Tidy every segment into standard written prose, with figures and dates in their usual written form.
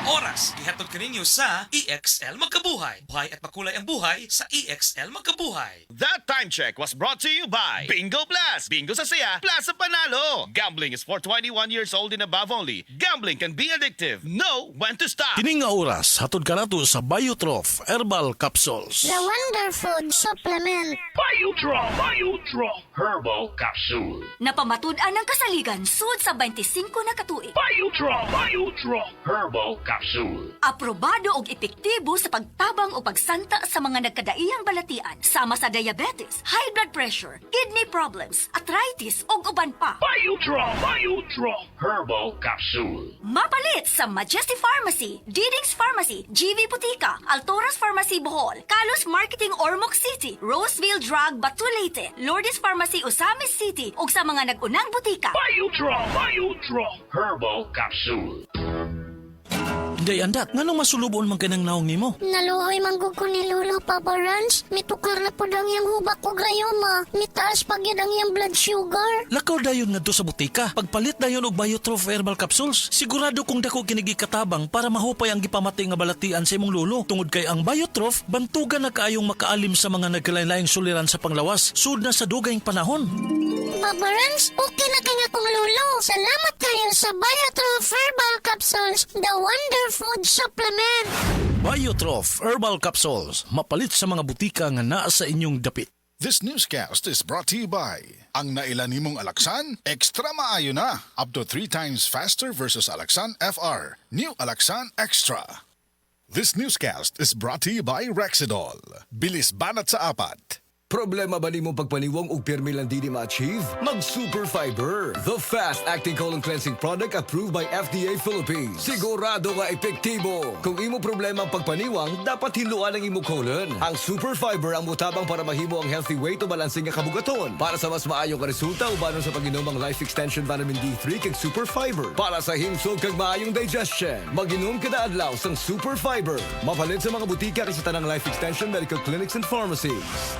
oras. Ihatod kaninyo sa EXL Magkabuhay. Buhay at makulay ang buhay sa EXL Magkabuhay. That time check was brought to you by Bingo Plus. Bingo sa saya, plus sa panalo. Gambling is for 21 years old and above only. Gambling can be addictive. Know when to stop. Kini nga oras, hatod ka nato sa Biotrof Herbal Capsules. The Wonder Food Supplement. Biodraw Herbal Capsule. Napamatud-an ng kasaligan sud sa 25 na katuig. Biodraw Herbal Capsule. Aprobado og epektibo sa pagtabang o pagsanta sa mga nagkadaiyang balatian sama sa diabetes, high blood pressure, kidney problems, arthritis ug uban pa. Biodraw Herbal Capsule. Mapalit sa Majesty Pharmacy, Diding's Pharmacy, GV Butika, Altoras Pharmacy Bohol, Kalos Marketing Ormoc City, Roseville Drug Batulete, Lourdes Pharmacy Osamis City ug sa mga nag-unang butika. Biodraw Herbal Capsule. Day andat, nganong masulubon man kanang naong nimo? Naluoy manggug ko ni Lolo Papa Rans. Mitukar na po ang iyang hubak o grayoma. Mitaas pag yun ang iyang blood sugar. Lakaw dayon ngadto sa butika. Pagpalit dayon og Biotrof Herbal Capsules, sigurado kung dako kinigi katabang para mahupay ang gipamatay nga balatian sa imong lolo. Tungod kay ang Biotrof bantugan na kaayong makaalim sa mga nagkalain-laing suliran sa panglawas sud na sa dugayng panahon. Papa Rans, okay na kaya kong Lolo. Salamat kayo sa Biotrof Herbal Capsules. The Wonder Food Supplement. Biotrof Herbal Capsules, mapalit sa mga butika nga naa sa inyong dapit. This newscast is brought to you by ang nailan nimong Alaxan, extra maayo na. Up to 3 times faster versus Alaxan FR. New Alaxan Extra. This newscast is brought to you by Rexidol. Bilis banat sa apat. Problema ba nimo pagpaniwang og pirmi lang di ma-achieve? Mag Super Fiber, the fast-acting colon cleansing product approved by FDA Philippines. Sigurado nga epektibo. Kung imo problema ang pagpaniwang, dapat hiluan ang imo colon. Ang Super Fiber ang mutabang para mahimo ang healthy weight o balansing nga kabugaton. Para sa mas maayong ka resulta ubanon sa pag-inom ang Life Extension Vitamin D3 kag Super Fiber. Para sa himsog kag maayong digestion, mag-inom kada adlaw sang Super Fiber. Mapalit sa mga butika kasi tanang Life Extension Medical Clinics and Pharmacies.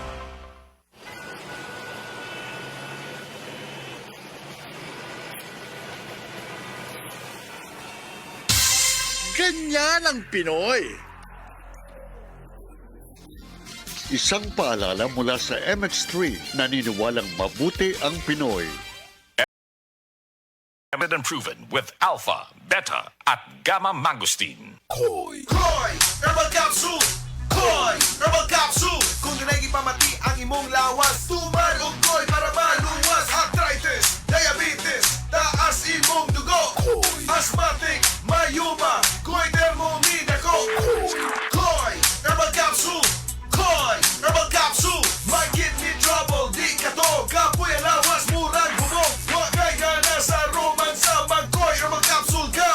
Ganyan ang Pinoy. Isang paalala mula sa MX3, naniniwalang mabuti ang Pinoy. Evident proven with alpha, beta, at gamma mangosteen. Koy Herbal Capsule! Koy Herbal Capsule! Kung dunay gipamati ang imong lawas, tuman og koy para maluwas. Arthritis, diabetes, taas imong dugo. Asthmatic, mayuma, koy thermomina ko. Koy Herbal Capsule! Koy Herbal Capsule! May kidney trouble, di ka to. Kapoy ang lawas, murang bumog. Wa kay gana sa romance sa mag-Koy Herbal Capsule ka.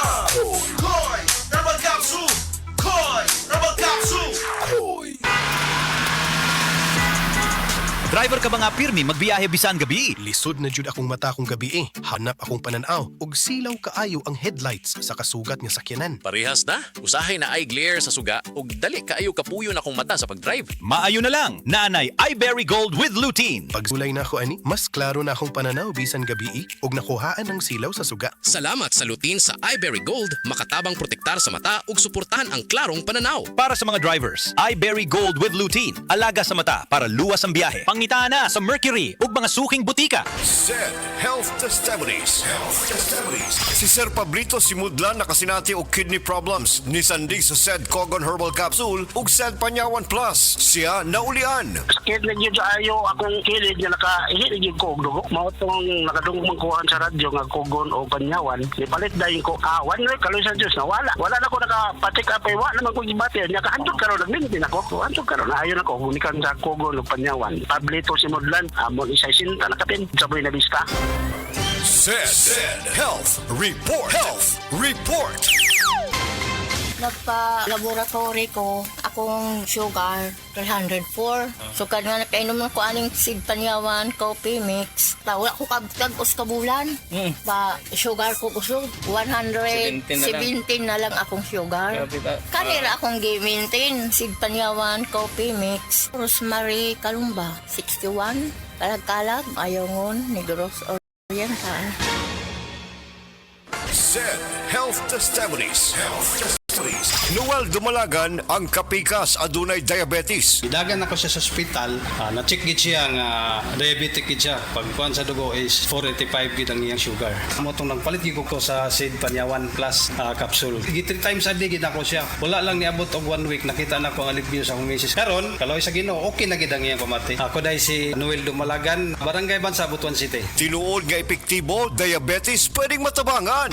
Koy Herbal Capsule! Koy Herbal Capsule! Driver ka ba nga pirmi magbiyahe bisan gabi? Lisod na jud akong mata kong gabi eh. Hanap akong pananaw ug silaw kaayo ang headlights sa kasugat nga sakyanan. Parehas na. Usahay na eye glare sa suga ug dali kaayo kapuyo na akong mata sa pagdrive. Maayo na lang, naanay iBerry Gold with lutein. Pagsulay na ako ani, mas klaro na akong pananaw bisan gabi ug nakuhaan ang silaw sa suga. Salamat sa lutein sa iBerry Gold, makatabang protektar sa mata ug suportahan ang klarong pananaw. Para sa mga drivers, iBerry Gold with lutein. Alaga sa mata para luwas ang biyahe. Pangitaan na sa Mercury ug mga suking butika. Said Health Testimonies. Si Sir Pablito Simudlan nakasinati og kidney problems ni sandig sa Said Cogon Herbal Capsule ug Said Panyawan Plus. Siya naulian. Sakit na yun sa ayo akong kilid nga nakahilig ko og dugo. Mao tong nakadungog magkuhan sa radyo nga Cogon o Panyawan. Ipalit dayon ko one week kaloy sa Dios nawala. Wala na ko nakapatik up wa naman ko gibati. Nya kahandog karon nagmintin ako. Handog karon ayon ako unikan sa Cogon o Panyawan. Pablito Simudlan amon isay sinta nakapin sa Buena Vista. Said Health Report. Nagpa-laboratory ko, akong sugar, 304. So, kanya nakainom ko aning Sid Panyawan, coffee mix. Wala ko kagos kabulan. Ba, sugar ko kusog. 117 na lang akong sugar. Kanira akong gi-maintain. Sid Panyawan, coffee mix. Rosemary Kalumba, 61. Kalag-kalag, Ayongon, Negros Oriental. Said Health Testimonies. Noel Dumalagan ang kapikas adunay diabetes. Idagan ako siya sa ospital, na-check gid siya nga diabetic gid siya. Pagkuhan sa dugo is 485 gid ang iyang sugar. Amo tong nagpalit gid ko sa Sid Panyawan Plus capsule. Gid 3 times a day gid ako siya. Wala lang niabot og 1 week nakita na ko ang alivio sa akong misis. Karon, kaloy sa Ginoo, okay na gid ang iyang pamati. Ako dai si Noel Dumalagan, Barangay Bansa, Butuan City. Tinuod nga epektibo, diabetes pwedeng matabangan.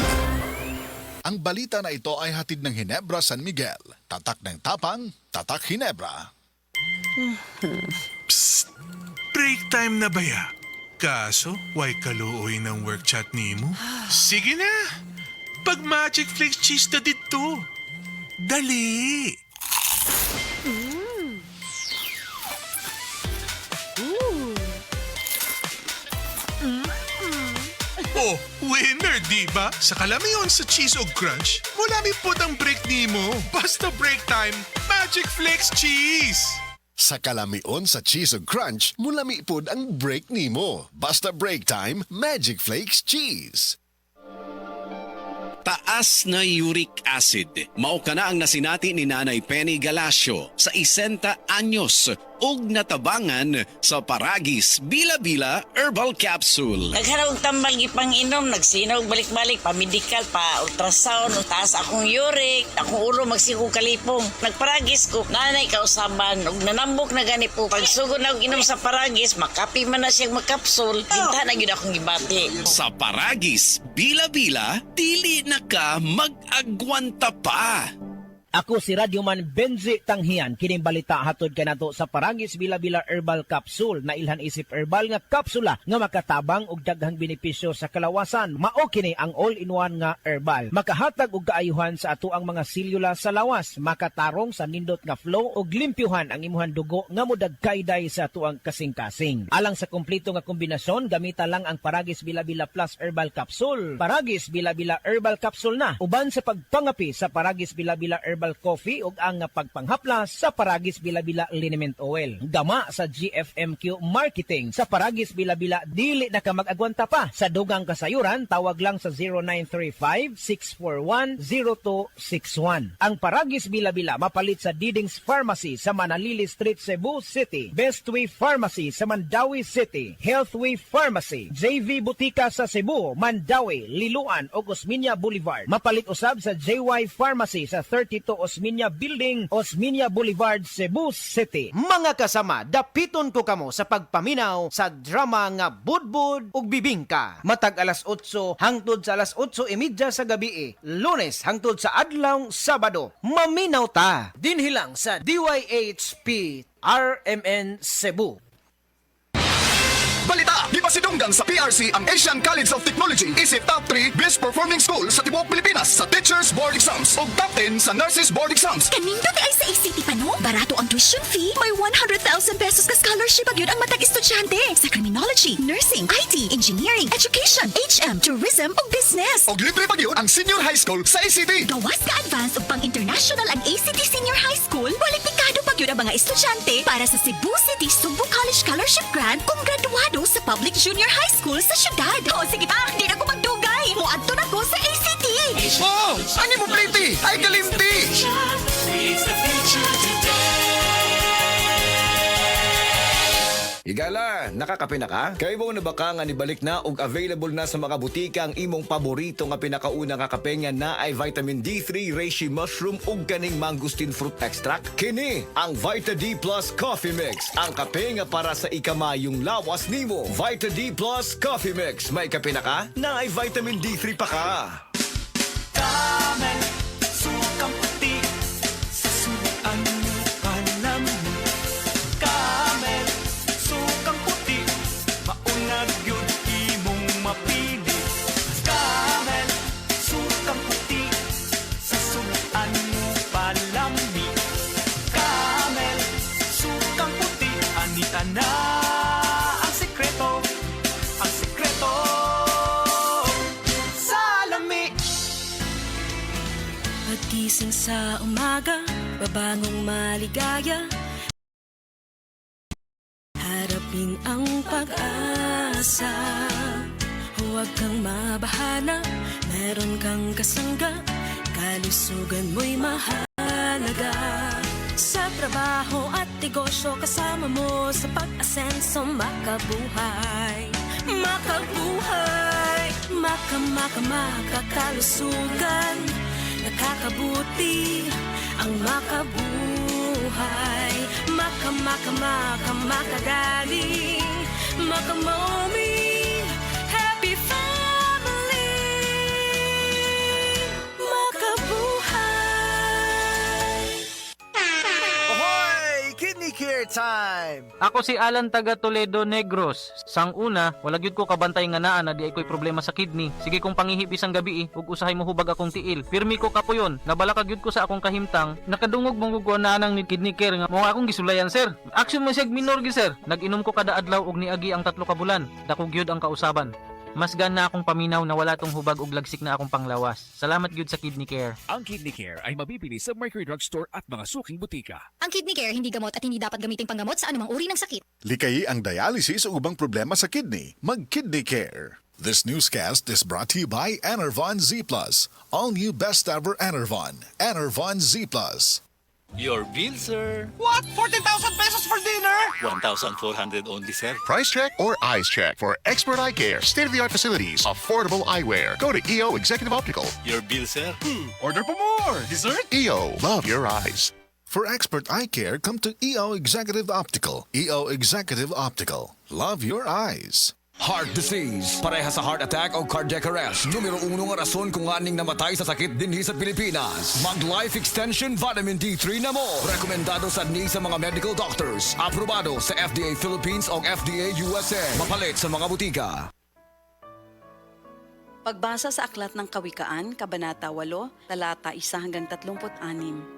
Ang balita na ito ay hatid ng Ginebra San Miguel. Tatak ng tapang, tatak Ginebra. Psst! Break time na ba ya? Kaso, why kaluoy ng work chat nimo? Sige na! Pag Magic Flakes cheese na dito. Dali! Oh, winner, di ba? Sa kalamiyon sa cheese o crunch, mulami po ang break nimo. Basta break time, Magic Flakes cheese! Sa kalamion sa Cheese ug Crunch, mulami pod ang break nimo. Basta break time, Magic Flakes Cheese. Taas na uric acid. Mao kana ang nasinati ni Nanay Penny Galasio sa 60 anyos ug natabangan sa Paragis Bila-Bila Herbal Capsule. Nagharap tambal gipang inom, nagsinaw balik-balik, pa-medical, pa-ultrasound, taas akong uric, akong ulo magsigo kalipong. Nagparagis ko, nanay kausaban, ug nanambok na gani po. Pagsugod na inom sa Paragis, makapi man na siyang magkapsul, ginta na yun akong gibati. Sa Paragis Bila-Bila, dili na ka mag-agwanta pa. Ako si Radyoman Benzi Tanghian, kining balita hatod kanato sa Paragis Bila-Bila Herbal Capsule na ilhan isip herbal nga kapsula nga makatabang og daghang benepisyo sa kalawasan. Mao kini ang all-in-one nga herbal. Makahatag og kaayuhan sa ato ang mga selula sa lawas, makatarong sa nindot nga flow ug limpyuhan ang imuhang dugo nga modagkayday sa ato ang kasing-kasing. Alang sa kumpleto nga kombinasyon, gamita lang ang Paragis Bila-Bila Plus Herbal Capsule. Paragis Bila-Bila Herbal Capsule na uban sa pagpangapi sa Paragis Bila-Bila Herbal Coffee ug ang pagpanghaplas sa Paragis Bila-Bila Liniment Oil. Gama sa GFMQ Marketing sa Paragis Bila-Bila, dili na ka mag-agwanta pa. Sa dugang kasayuran, tawag lang sa 0935-641-0261. Ang Paragis Bila-Bila mapalit sa Didings Pharmacy sa Manalili Street, Cebu City, Bestway Pharmacy sa Mandawi City, Healthway Pharmacy, JV Butika sa Cebu, Mandawi, Liloan ug Osmeña Boulevard. Mapalit usab sa JY Pharmacy sa 32 Osmeña Building, Osmeña Boulevard, Cebu City. Mga kasama, dapiton ko kamo sa pagpaminaw sa drama nga Budbud ug Bibingka. Matag alas 8 hangtod sa alas 8:30 sa gabi, Lunes hangtod sa adlaw Sabado. Maminaw ta dinhi lang sa DYHP RMN Cebu. Balita! Di ba sidunggan sa PRC ang Asian College of Technology isip top 3 best performing school sa tibuok Pilipinas sa Teachers Board Exams o top 10 sa Nurses Board Exams. Kanindot ay sa ACT pa no? Barato ang tuition fee. May 100,000 pesos ka scholarship agad ang matag estudyante sa criminology, nursing, IT, engineering, education, HM, tourism o business. O libre pa yun ang senior high school sa ACT. Gawas ka advance o pang-international ang ACT Senior High School. Kwalipikado pa yun ang mga estudyante para sa Cebu City Sumbu College Scholarship Grant kung graduado sa Public Junior High School sa syudad. O sige pa, di na ko magdugay. Muadto na ko sa ACT. Oh! Ano mo pliti? Ay kalimti! Igala, nakakape na ka? Kay mo na baka nga nibalik na ug available na sa mga butika ang imong paborito nga pinakauna nga kape nga na ay vitamin D3, reishi mushroom ug kaning mangosteen fruit extract. Kini ang Vita D Plus Coffee Mix, ang kape nga para sa ikamayong lawas nimo. Vita D Plus Coffee Mix, may kape na ka? Na ay vitamin D3 pa ka. Camel, sukang puti, sa sudan mo panami. Camel, sukang puti, maunag yun imong mapili. Camel, sukang puti, sa sudan mo palami. Camel, sukang puti, anita na ang sekreto, ang sekreto. Salami. Pagkising sa umaga, babangong maligaya, harapin ang pag-asa. Huwag kang mabahala, meron kang kasangga, kalusugan mo'y mahalaga. Sa trabaho at negosyo, kasama mo sa pag-asenso, makabuhay. Makabuhay, makakalusugan, nakakabuti ang makabuhay. Makagaling, makamoming, happy family. Makabuhay. Ahoy! Kidney Care time! Ako si Alan taga Toledo Negros. Sang una, wala gyud ko kabantay nga naa na di ay ko'y problema sa kidney. Sige kong pangihip isang gabi ug usahay mo hubag akong tiil. Pirmi ko kapuyon, nabala ka gyud ko sa akong kahimtang. Nakadungog mong gugwana nang ni kidney care nga mo akong gisulayan sir. Action mo siyag minor gi sir. Nag-inom ko kada adlaw og niagi ang 3 ka bulan. Dako gyud ang kausaban. Mas gana akong paminaw na wala tong hubag ug lagsik na akong panglawas. Salamat gyud sa Kidney Care. Ang Kidney Care ay mabibili sa Mercury Drugstore at mga suking butika. Ang Kidney Care hindi gamot at hindi dapat gamiting panggamot sa anumang uri ng sakit. Likayi ang dialysis o ubang problema sa kidney. Mag-Kidney Care. This newscast is brought to you by Enervon Z+. All new best ever Enervon. Enervon Z+. Your bill, sir. What? 14,000 pesos for dinner? 1,400 only, sir. Price check or eyes check for expert eye care, state-of-the-art facilities, affordable eyewear. Go to EO Executive Optical. Your bill, sir. Order po more. Dessert? EO, love your eyes. For expert eye care, come to EO Executive Optical. EO Executive Optical. Love your eyes. Heart disease, pareha sa heart attack o cardiac arrest. Numero 1 nga rason kung aning namatay sa sakit dinhi sa Pilipinas. Mag Life Extension Vitamin D3 na mo. Rekomendado sa ni sa mga medical doctors. Aprobado sa FDA Philippines o FDA USA. Mapalit sa mga butika. Pagbasa sa Aklat ng Kawikaan, Kabanata 8, Talata 1 hanggang 36.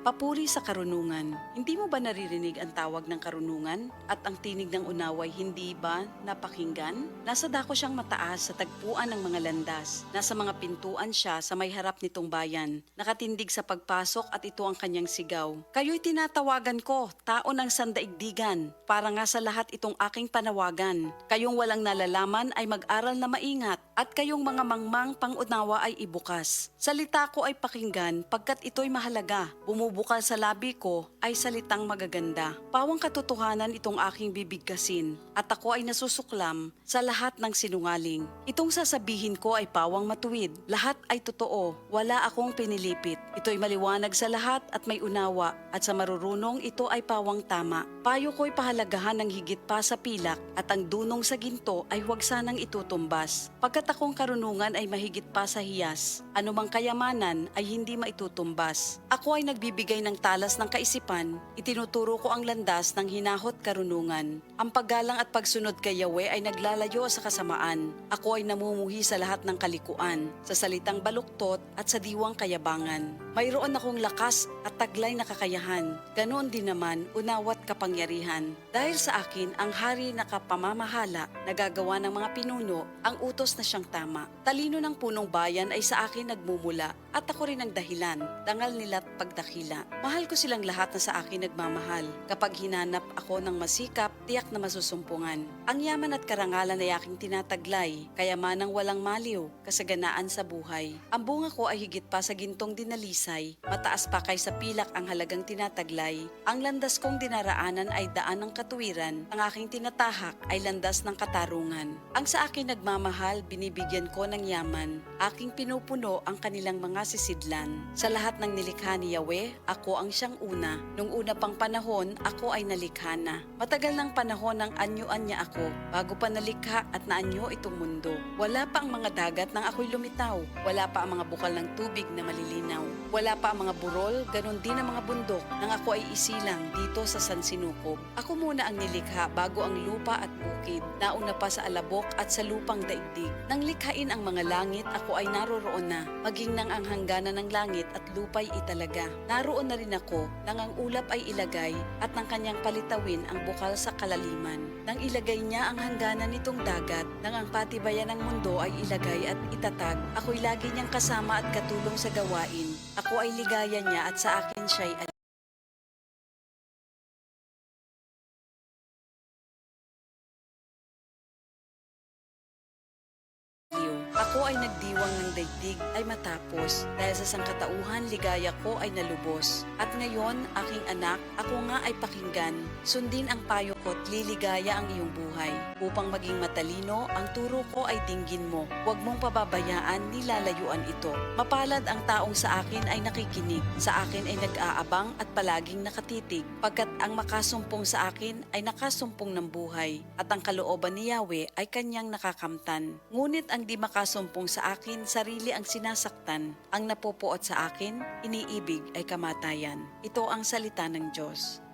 Papuri sa karunungan. Hindi mo ba naririnig ang tawag ng karunungan at ang tinig ng unaway hindi ba napakinggan? Nasa dako siyang mataas sa tagpuan ng mga landas. Nasa mga pintuan siya sa may harap nitong bayan. Nakatindig sa pagpasok at ito ang kanyang sigaw. Kayo'y tinatawagan ko, tao ng sandaigdigan. Para nga sa lahat itong aking panawagan. Kayong walang nalalaman ay mag-aral na maingat at kayong mga mangmang pangunawa ay ibukas. Salita ko ay pakinggan pagkat ito'y mahalaga. Bumubukal sa labi ko ay salitang magaganda. Pawang katotohanan itong aking bibigkasin at ako ay nasusuklam sa lahat ng sinungaling. Itong sasabihin ko ay pawang matuwid. Lahat ay totoo. Wala akong pinilipit. Ito'y maliwanag sa lahat at may unawa at sa marurunong ito ay pawang tama. Payo ko'y pahalagahan ng higit pa sa pilak at ang dunong sa ginto ay huwag sanang itutumbas. Pagkat akong karunungan ay mahigit pa sa hiyas. Anumang kayamanan ay hindi maitutumbas. Ako ay nagbibigay ng talas ng kaisipan, itinuturo ko ang landas ng hinahot karunungan. Ang paggalang at pagsunod kay Yahweh ay naglalayo sa kasamaan. Ako ay namumuhi sa lahat ng kalikuan, sa salitang baluktot at sa diwang kayabangan. Mayroon akong lakas at taglay na kakayahan. Ganoon din naman unawat kapangyarihan. Dahil sa akin ang hari na kapamamahala, nagagawa ng mga pinuno, ang utos na siyang tama. Talino ng punong bayan ay sa akin nagmumula at ako rin ang dahilan, dangal nila't pagdakila. Mahal ko silang lahat na sa akin nagmamahal. Kapag hinanap ako ng masikap, tiyak na masusumpungan. Ang yaman at karangalan ay aking tinataglay, kayamanang walang maliw, kasaganaan sa buhay. Ang bunga ko ay higit pa sa gintong dinalisay, mataas pa kaysa pilak ang halagang tinataglay. Ang landas kong dinaraanan ay daan ng katuwiran, ang aking tinatahak ay landas ng katarungan. Ang sa akin nagmamahal, binibigyan ko ng yaman. Aking pinupuno ang kanilang mga sisidlan. Sa lahat ng nilikha ni Yahweh, ako ang siyang una. Nung una pang panahon, ako ay nalikha na. Matagal ng panahon ang anyuan niya ako, bago pa nalikha at naanyo itong mundo. Wala pa ang mga dagat nang ako'y lumitaw. Wala pa ang mga bukal ng tubig na malilinaw. Wala pa ang mga burol, ganon din ang mga bundok nang ako ay isilang dito sa Sansinukob. Ako muna ang nilikha bago ang lupa at bukid. Nauna pa sa alabok at sa lupang daigdig. Nang likhain ang mga langit, ako ay naroroon na. Maging nang ang hangganan ng langit at lupa'y italaga. Naroon na rin ako nang ang ulap ay ilagay at nang kanyang palitawin ang bukal sa kalaliman. Nang ilagay niya ang hangganan nitong dagat, nang ang patibayan ng mundo ay ilagay at itatag, ako'y lagi niyang kasama at katulong sa gawain. Ako ay ligaya niya at sa akin siya'y Ako ay nagdiwang ng daigdig ay matapos. Dahil sa sangkatauhan, ligaya ko ay nalubos. At ngayon, aking anak, ako nga ay pakinggan. Sundin ang payo ko't liligaya ang iyong buhay. Upang maging matalino, ang turo ko ay dinggin mo. Huwag mong pababayaan, nilalayuan ito. Mapalad ang taong sa akin ay nakikinig. Sa akin ay nag-aabang at palaging nakatitig. Pagkat ang makasumpong sa akin ay nakasumpong ng buhay. At ang kalooban ni Yahweh ay kanyang nakakamtan. Ngunit ang di makasumpong sa akin, sarili ang sinasaktan. Ang napopuot sa akin, iniibig ay kamatayan. Ito ang salita ng Diyos.